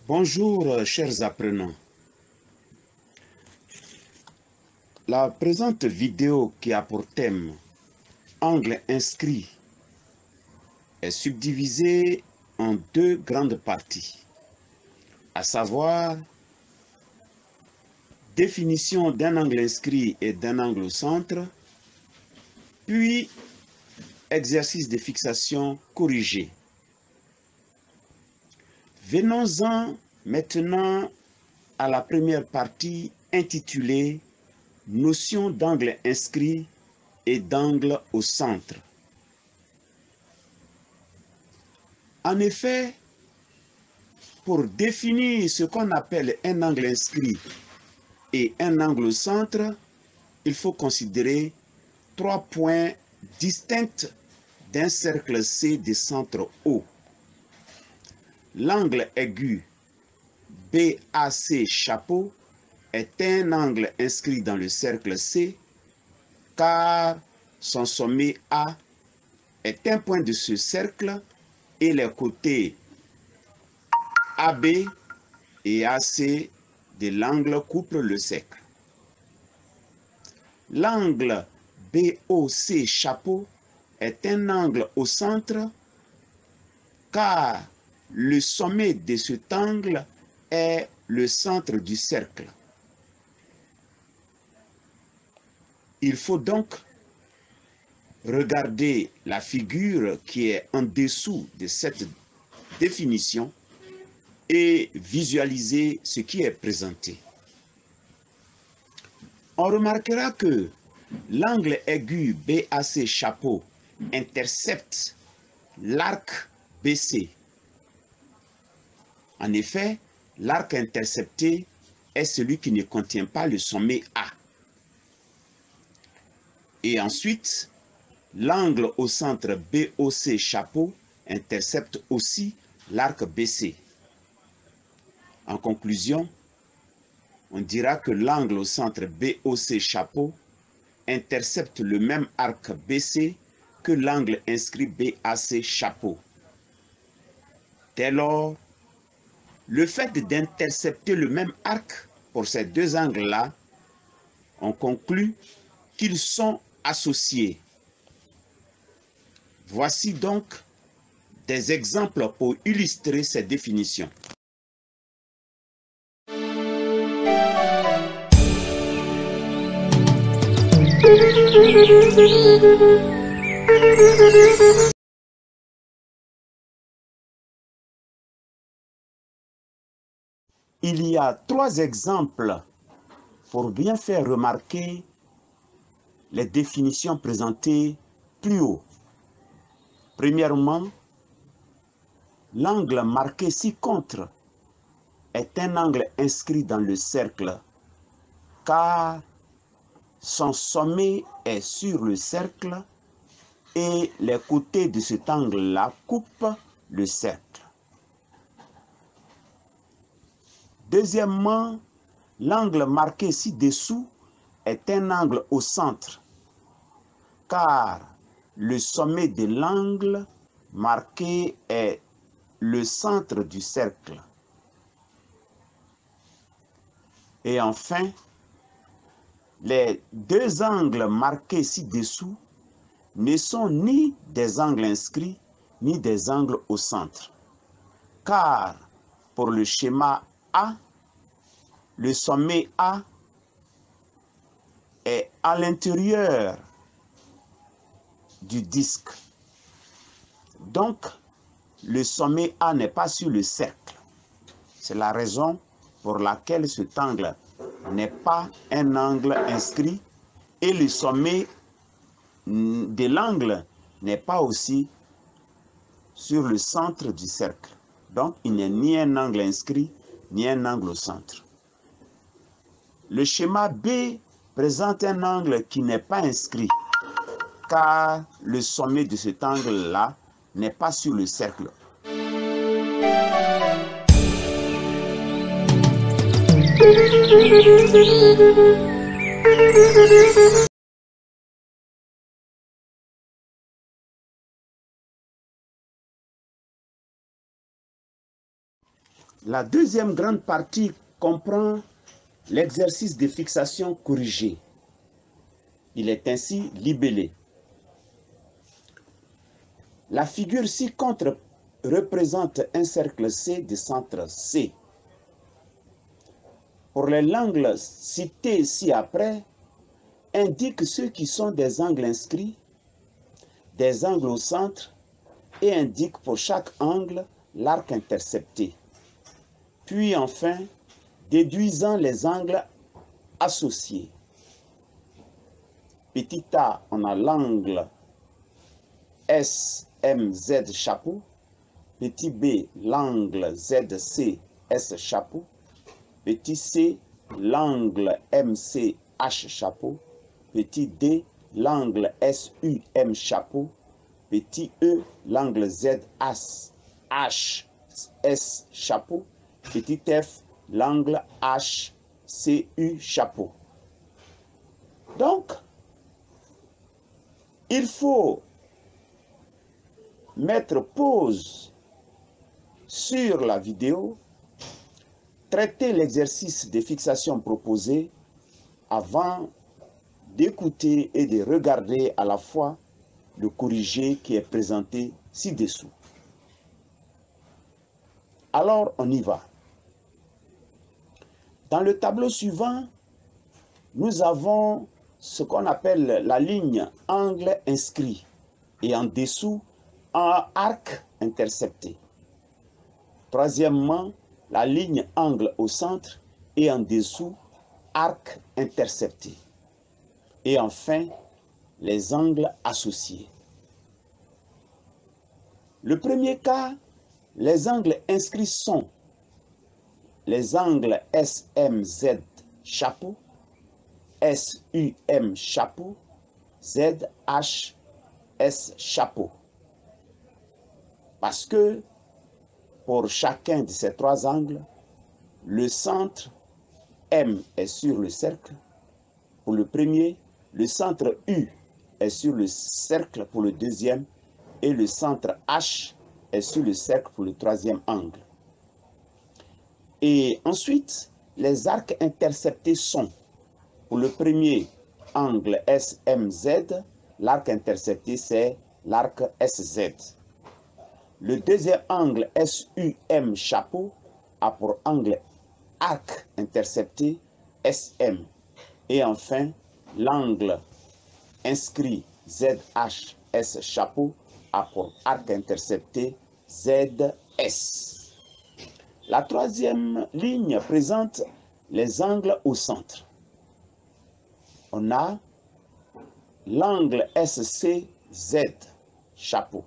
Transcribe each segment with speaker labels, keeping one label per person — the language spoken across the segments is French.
Speaker 1: Bonjour, chers apprenants. La présente vidéo qui a pour thème Angle inscrit est subdivisée en deux grandes parties, à savoir définition d'un angle inscrit et d'un angle au centre, puis exercice de fixation corrigé. Venons-en maintenant à la première partie intitulée Notion d'angle inscrit et d'angle au centre. En effet, pour définir ce qu'on appelle un angle inscrit et un angle au centre, il faut considérer trois points distincts d'un cercle C de centre O. L'angle aigu BAC chapeau est un angle inscrit dans le cercle C car son sommet A est un point de ce cercle et les côtés AB et AC de l'angle couvrent le cercle. L'angle BOC chapeau est un angle au centre car le sommet de cet angle est le centre du cercle. Il faut donc regarder la figure qui est en dessous de cette définition et visualiser ce qui est présenté. On remarquera que l'angle aigu BAC chapeau intercepte l'arc BC. En effet, l'arc intercepté est celui qui ne contient pas le sommet A. Et ensuite, l'angle au centre BOC chapeau intercepte aussi l'arc BC. En conclusion, on dira que l'angle au centre BOC chapeau intercepte le même arc BC que l'angle inscrit BAC chapeau. Dès lors, le fait d'intercepter le même arc pour ces deux angles-là, on conclut qu'ils sont associés. Voici donc des exemples pour illustrer ces définitions. Il y a trois exemples pour bien faire remarquer les définitions présentées plus haut. Premièrement, l'angle marqué ci-contre est un angle inscrit dans le cercle car son sommet est sur le cercle et les côtés de cet angle-là coupent le cercle. Deuxièmement, l'angle marqué ci-dessous est un angle au centre car le sommet de l'angle marqué est le centre du cercle. Et enfin, les deux angles marqués ci-dessous ne sont ni des angles inscrits ni des angles au centre. Car pour le schéma A, le sommet A est à l'intérieur du disque. Donc, le sommet A n'est pas sur le cercle. C'est la raison pour laquelle cet angle n'est pas un angle inscrit et le sommet de l'angle n'est pas aussi sur le centre du cercle. Donc, il n'est ni un angle inscrit ni un angle au centre. Le schéma B présente un angle qui n'est pas inscrit car le sommet de cet angle-là n'est pas sur le cercle. La deuxième grande partie comprend l'exercice de fixation corrigée. Il est ainsi libellé. La figure ci-contre représente un cercle C de centre C. Pour les angles cités ci-après, indique ceux qui sont des angles inscrits, des angles au centre, et indique pour chaque angle l'arc intercepté. Puis enfin, déduisant les angles associés. Petit a, on a l'angle SMZ chapeau. Petit b, l'angle ZCS chapeau. Petit c, l'angle MCH chapeau. Petit d, l'angle SUM chapeau. Petit e, l'angle ZHS chapeau. Petit f, l'angle HCU chapeau. Donc, il faut mettre pause sur la vidéo, traiter l'exercice de fixation proposé avant d'écouter et de regarder à la fois le corrigé qui est présenté ci-dessous. Alors, on y va. Dans le tableau suivant, nous avons ce qu'on appelle la ligne angle inscrit et en dessous un arc intercepté. Troisièmement, la ligne angle au centre et en dessous arc intercepté. Et enfin, les angles associés. Le premier cas, les angles inscrits sont les angles SMZ chapeau, SUM chapeau, ZHS chapeau. Parce que pour chacun de ces trois angles, le centre M est sur le cercle pour le premier, le centre U est sur le cercle pour le deuxième et le centre H est sur le cercle pour le troisième angle. Et ensuite, les arcs interceptés sont pour le premier angle SMZ, l'arc intercepté c'est l'arc SZ. Le deuxième angle SUM chapeau a pour angle arc intercepté SM. Et enfin, l'angle inscrit ZHS chapeau a pour arc intercepté ZS. La troisième ligne présente les angles au centre. On a l'angle SCZ chapeau,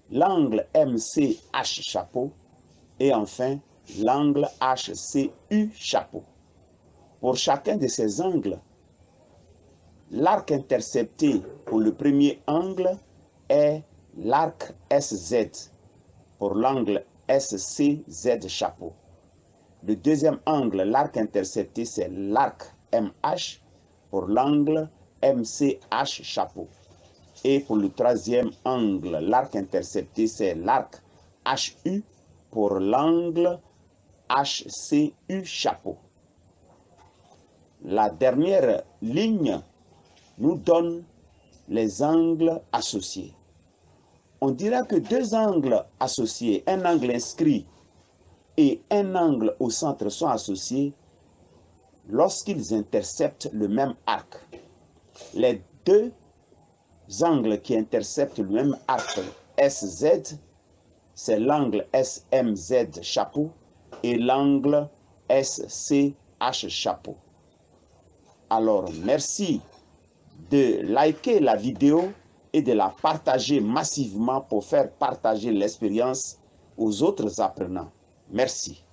Speaker 1: l'angle MCH chapeau et enfin l'angle HCU chapeau. Pour chacun de ces angles, l'arc intercepté pour le premier angle est l'arc SZ pour l'angle SCZ chapeau. Le deuxième angle, l'arc intercepté, c'est l'arc MH pour l'angle MCH chapeau. Et pour le troisième angle, l'arc intercepté, c'est l'arc HU pour l'angle HCU chapeau. La dernière ligne nous donne les angles associés. On dira que deux angles associés, un angle inscrit et un angle au centre sont associés lorsqu'ils interceptent le même arc. Les deux angles qui interceptent le même arc SZ, c'est l'angle SMZ chapeau et l'angle SCH chapeau. Alors, merci de liker la vidéo et de la partager massivement pour faire partager l'expérience aux autres apprenants. Merci.